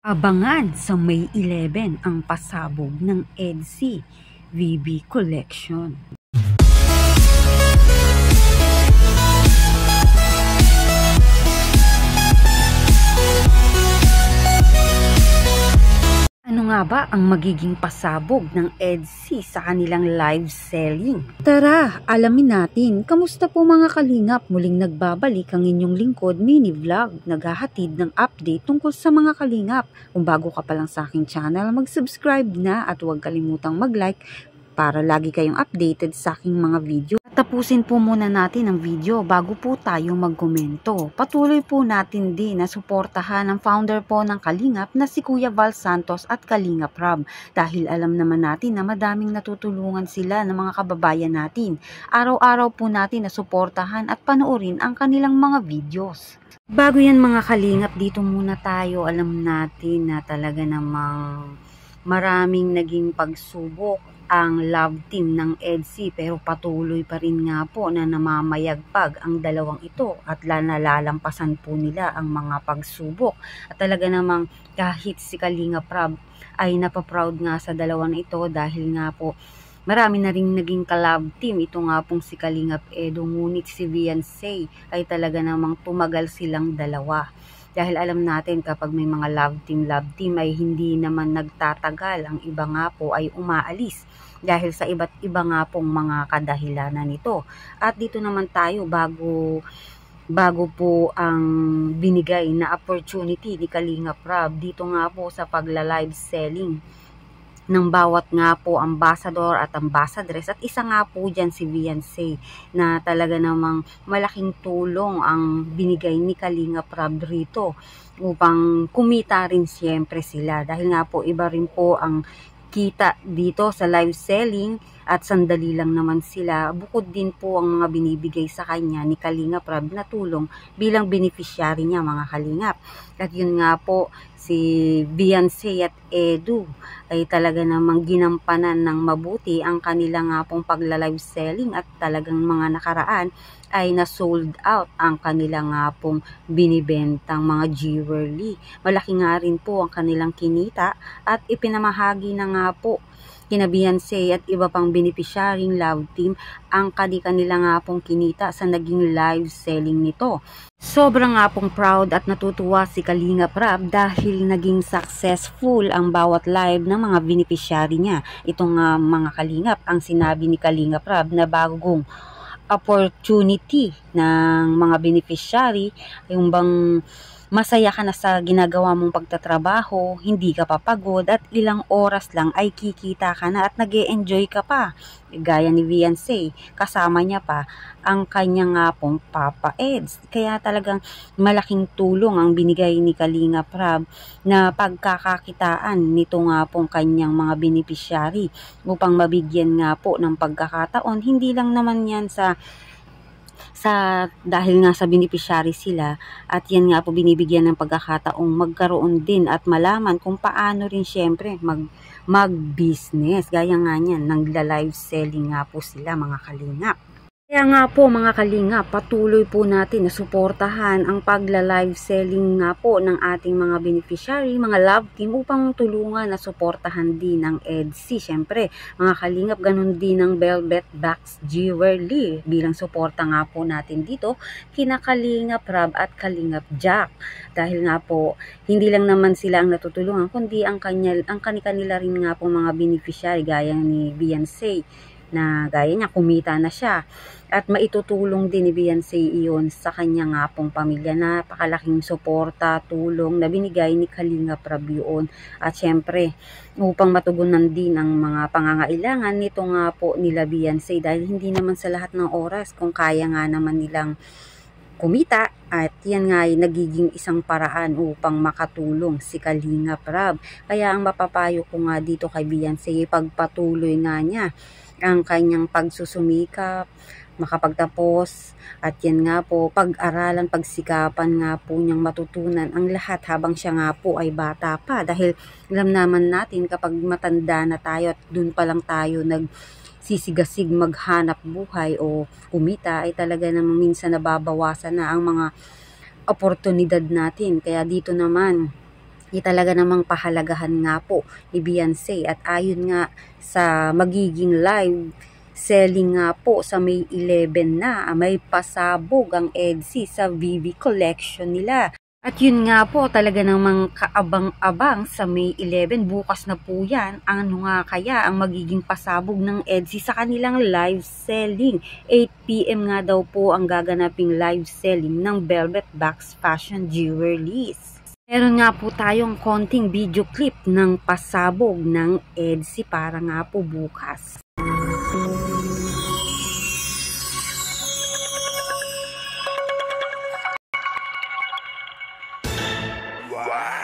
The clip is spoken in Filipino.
Abangan sa May 11 ang pasabog ng EDSI VB Collection. Ano nga ba ang magiging pasabog ng EDSI sa kanilang live selling? Tara, alamin natin. Kamusta po mga kalingap? Muling nagbabalik ang inyong lingkod mini vlog. Naghahatid ng update tungkol sa mga kalingap. Kung bago ka pa lang sa aking channel, mag-subscribe na at huwag kalimutang mag-like para lagi kayong updated sa aking mga video. Tapusin po muna natin ang video bago po tayo magkomento. Patuloy po natin din na suportahan ang founder po ng Kalingap na si Kuya Val Santos at Kalingap Rob. Dahil alam naman natin na madaming natutulungan sila ng mga kababayan natin. Araw-araw po natin na suportahan at panoorin ang kanilang mga videos. Bago yan mga Kalingap, dito muna tayo. Alam natin na talaga namang maraming naging pagsubok ang love team ng EDSI pero patuloy pa rin nga po na namamayagpag ang dalawang ito at nalalampasan po nila ang mga pagsubok at talaga namang kahit si Kalingap Rob ay napaproud nga sa dalawang ito dahil nga po marami na rin naging ka-love team. Ito nga pong si Kalingap Edo, ngunit si Beyonce ay talaga namang tumagal silang dalawa. Dahil alam natin kapag may mga love team ay hindi naman nagtatagal. Ang iba nga po ay umaalis dahil sa iba't iba nga pong mga kadahilanan nito. At dito naman tayo bago po ang binigay na opportunity ni Kalingap Rob dito nga po sa pagla-live selling ng bawat nga po ambassador at ambassadress at isa nga po dyan si Beyonce na talaga namang malaking tulong ang binigay ni Kalingap Rob rito upang kumita rin siyempre sila dahil nga po iba rin po ang kita dito sa live selling at sandali lang naman sila. Bukod din po ang mga binibigay sa kanya ni Kalingap Rob na tulong bilang beneficiary niya mga Kalingap. At yun nga po si Beyonce at Edu ay talaga namang ginampanan ng mabuti ang kanila nga pong pagla-live selling at talagang mga nakaraan ay na-sold out ang kanila nga pong binibentang mga jewelry. Malaki nga rin po ang kanilang kinita at ipinamahagi na nga po kina Beyonce at iba pang beneficiarying love team ang kanila nga pong kinita sa naging live selling nito. Sobrang nga pong proud at natutuwa si Kalingap Rob dahil naging successful ang bawat live ng mga beneficiary niya. Itong mga Kalingap ang sinabi ni Kalingap Rob na bagong opportunity ng mga beneficiary yung bang masaya ka na sa ginagawa mong pagtatrabaho, hindi ka papagod at ilang oras lang ay kikita ka na at nag-e-enjoy ka pa. Gaya ni Beyonce, kasama niya pa ang kanyang nga pong Papa Eds. Kaya talagang malaking tulong ang binigay ni Kalingap Rob na pagkakakitaan nito nga pong kanyang mga beneficiary upang mabigyan nga po ng pagkakataon. Hindi lang naman yan dahil nga sa beneficiary sila at yan nga po binibigyan ng pagkakataong magkaroon din at malaman kung paano rin syempre mag-business. Gaya nga niyan, nagla-live selling nga po sila mga Kalingap. Kaya nga po mga Kalingap, patuloy po natin na suportahan ang pagla-live selling nga po ng ating mga beneficiary, mga love team upang tulungan na suportahan din ang EDSI. Siyempre, mga Kalingap, ganun din ang Velvet Box Jewelry bilang suporta nga po natin dito kina Kalingap Rob at Kalingap Jack. Dahil nga po, hindi lang naman sila ang natutulungan, kundi ang kanila rin nga po mga beneficiary gaya ni Beyonce na gaya niya kumita na siya at maitutulong din ni Beyonce iyon sa kanya nga pong pamilya. Napakalaking suporta, tulong na binigay ni Kalingap Rob yun at syempre upang matugunan din ang mga pangangailangan nito nga po nila Beyonce dahil hindi naman sa lahat ng oras kung kaya nga naman nilang kumita at yan nga ay nagiging isang paraan upang makatulong si Kalingap Rob. Kaya ang mapapayo ko nga dito kay Beyonce, pagpatuloy nga niya ang kanyang pagsusumikap, makapagtapos at yan nga po, pag-aralan, pagsikapan nga po niyang matutunan ang lahat habang siya nga po ay bata pa dahil alam naman natin kapag matanda na tayo at dun pa lang tayo nagsisigasig maghanap buhay o kumita ay talaga namang minsan nababawasan na ang mga oportunidad natin. Kaya dito naman Talaga namang pahalagahan nga po ni Beyonce at ayon nga sa magiging live selling nga po sa May 11 na, may pasabog ang EDSI sa VV collection nila. At yun nga po, talaga namang kaabang-abang sa May 11, bukas na po yan. Ano nga kaya ang magiging pasabog ng EDSI sa kanilang live selling? 8 PM nga daw po ang gaganaping live selling ng Velvet Box Fashion Jewelries. Meron nga po tayong konting video clip ng pasabog ng EDSI para nga po bukas. Wow.